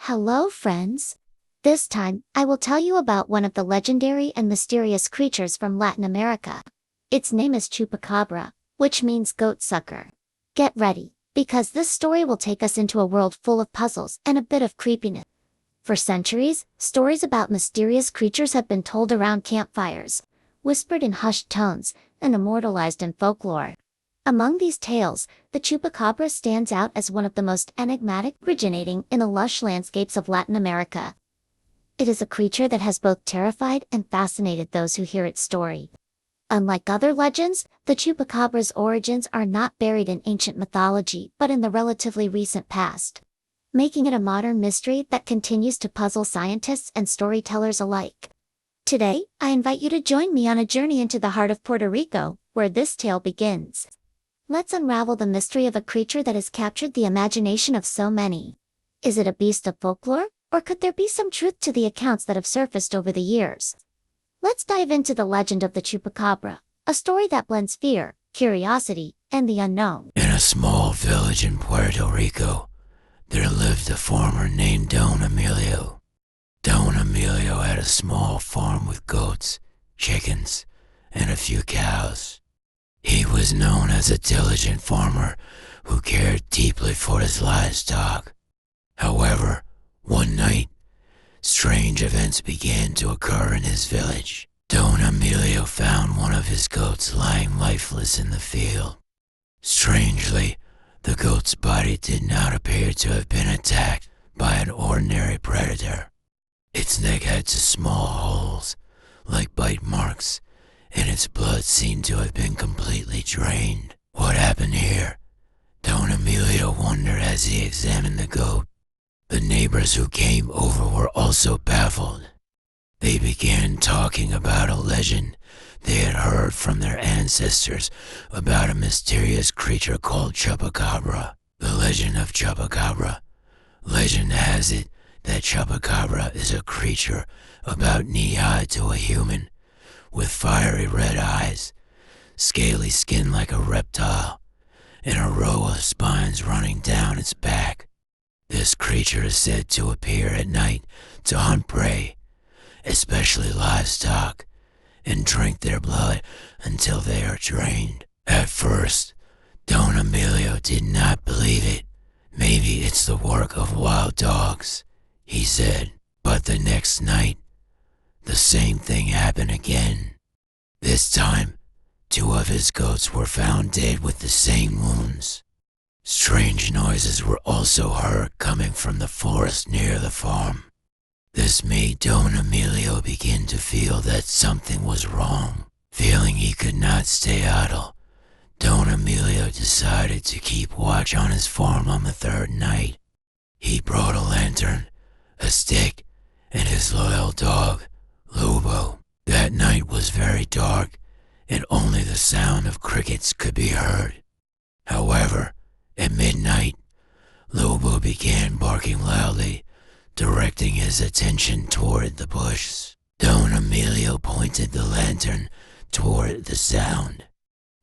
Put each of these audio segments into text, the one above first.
Hello, friends. This time, I will tell you about one of the legendary and mysterious creatures from Latin America. Its name is Chupacabra, which means goat sucker. Get ready, because this story will take us into a world full of puzzles and a bit of creepiness. For centuries, stories about mysterious creatures have been told around campfires, whispered in hushed tones, and immortalized in folklore. Among these tales, the chupacabra stands out as one of the most enigmatic, originating in the lush landscapes of Latin America. It is a creature that has both terrified and fascinated those who hear its story. Unlike other legends, the chupacabra's origins are not buried in ancient mythology but in the relatively recent past, making it a modern mystery that continues to puzzle scientists and storytellers alike. Today, I invite you to join me on a journey into the heart of Puerto Rico, where this tale begins. Let's unravel the mystery of a creature that has captured the imagination of so many. Is it a beast of folklore, or could there be some truth to the accounts that have surfaced over the years? Let's dive into the legend of the chupacabra, a story that blends fear, curiosity, and the unknown. In a small village in Puerto Rico, there lived a farmer named Don Emilio. Don Emilio had a small farm with goats, chickens, and a few cows. He was known as a diligent farmer who cared deeply for his livestock. However, one night, strange events began to occur in his village. Don Emilio found one of his goats lying lifeless in the field. Strangely, the goat's body did not appear to have been attacked by an ordinary predator. Its neck had two small holes, like bite marks, and its blood seemed to have been completely drained. What happened here? Don Emilio wondered as he examined the goat. The neighbors who came over were also baffled. They began talking about a legend they had heard from their ancestors about a mysterious creature called Chupacabra. The legend of Chupacabra. Legend has it that Chupacabra is a creature about knee-high to a human, with fiery red eyes, scaly skin like a reptile, and a row of spines running down its back. This creature is said to appear at night to hunt prey, especially livestock, and drink their blood until they are drained. At first, Don Emilio did not believe it. Maybe it's the work of wild dogs, he said. But the next night, the same thing happened again. This time, two of his goats were found dead with the same wounds. Strange noises were also heard coming from the forest near the farm. This made Don Emilio begin to feel that something was wrong. Feeling he could not stay idle, Don Emilio decided to keep watch on his farm on the third night. He brought a lantern, a stick, and his loyal dog, Lobo. That night was very dark, and only the sound of crickets could be heard. However, at midnight, Lobo began barking loudly, directing his attention toward the bush. Don Emilio pointed the lantern toward the sound,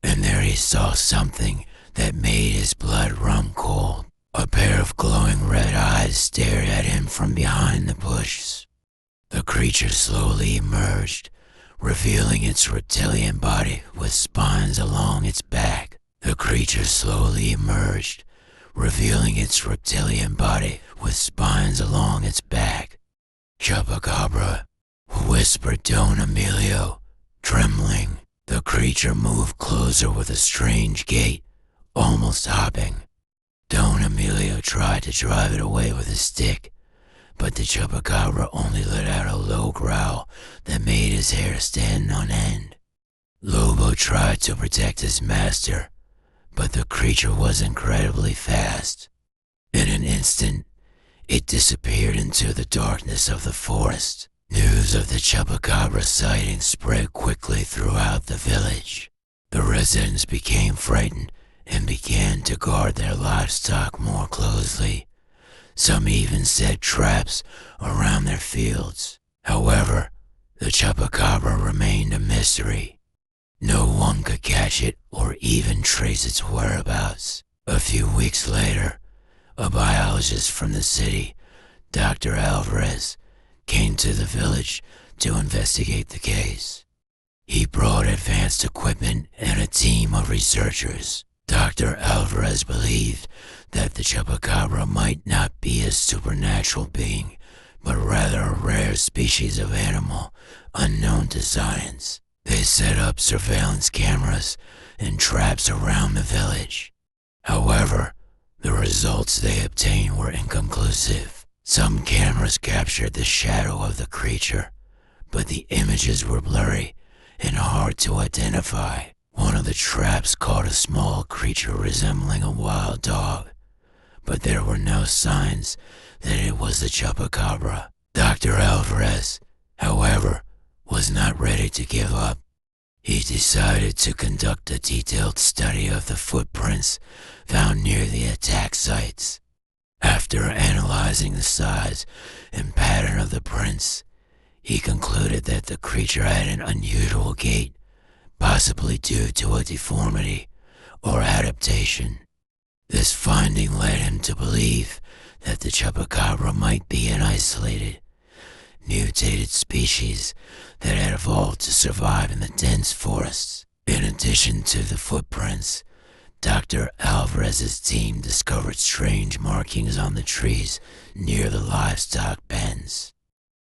and there he saw something that made his blood run cold. A pair of glowing red eyes stared at him from behind the bushes. The creature slowly emerged, revealing its reptilian body with spines along its back. The creature slowly emerged, revealing its reptilian body with spines along its back. Chupacabra, whispered Don Emilio, trembling. The creature moved closer with a strange gait, almost hopping. Don Emilio tried to drive it away with his stick, but the chupacabra only let out a low growl that made his hair stand on end. Lobo tried to protect his master, but the creature was incredibly fast. In an instant, it disappeared into the darkness of the forest. News of the chupacabra sighting spread quickly throughout the village. The residents became frightened and began to guard their livestock more closely. Some even set traps around their fields. However, the chupacabra remained a mystery. No one could catch it or even trace its whereabouts. A few weeks later, a biologist from the city, Dr. Alvarez came to the village to investigate the case. He brought advanced equipment and a team of researchers. Dr. Alvarez believed that the Chupacabra might not be a supernatural being, but rather a rare species of animal unknown to science. They set up surveillance cameras and traps around the village. However, the results they obtained were inconclusive. Some cameras captured the shadow of the creature, but the images were blurry and hard to identify. One of the traps caught a small creature resembling a wild dog, but there were no signs that it was the Chupacabra. Dr. Alvarez, however, was not ready to give up. He decided to conduct a detailed study of the footprints found near the attack sites. After analyzing the size and pattern of the prints, he concluded that the creature had an unusual gait, possibly due to a deformity or adaptation. This finding led him to believe that the Chupacabra might be an isolated, mutated species that had evolved to survive in the dense forests. In addition to the footprints, Dr. Alvarez's team discovered strange markings on the trees near the livestock pens.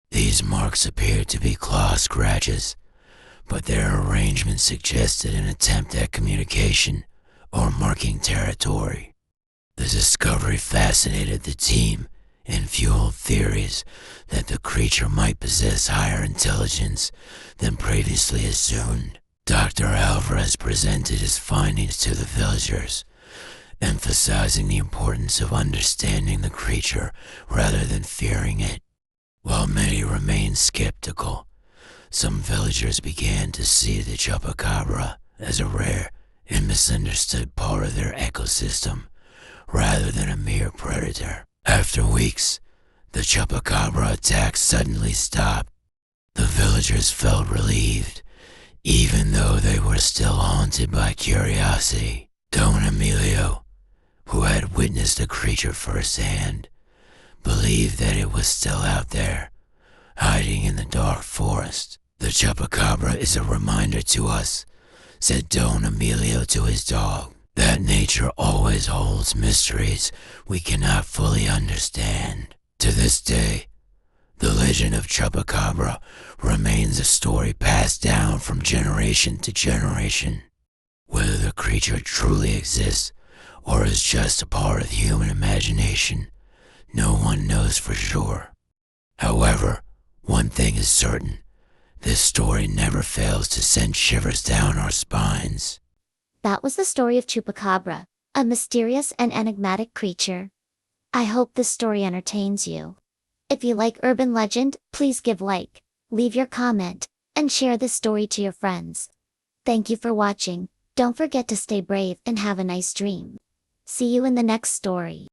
These marks appeared to be claw scratches, but their arrangement suggested an attempt at communication or marking territory. The discovery fascinated the team and fueled theories that the creature might possess higher intelligence than previously assumed. Dr. Alvarez presented his findings to the villagers, emphasizing the importance of understanding the creature rather than fearing it. While many remained skeptical, some villagers began to see the Chupacabra as a rare and misunderstood part of their ecosystem, rather than a mere predator. After weeks, the Chupacabra attack suddenly stopped. The villagers felt relieved, even though they were still haunted by curiosity. Don Emilio, who had witnessed the creature firsthand, believed that it was still out there, hiding in the dark forest. "The Chupacabra is a reminder to us," said Don Emilio to his dog, "that nature always holds mysteries we cannot fully understand." To this day, the legend of Chupacabra remains a story passed down from generation to generation. Whether the creature truly exists or is just a part of human imagination, no one knows for sure. However, one thing is certain: this story never fails to send shivers down our spines. That was the story of Chupacabra, a mysterious and enigmatic creature. I hope this story entertains you. If you like urban legend, please give like, leave your comment, and share this story to your friends. Thank you for watching. Don't forget to stay brave and have a nice dream. See you in the next story.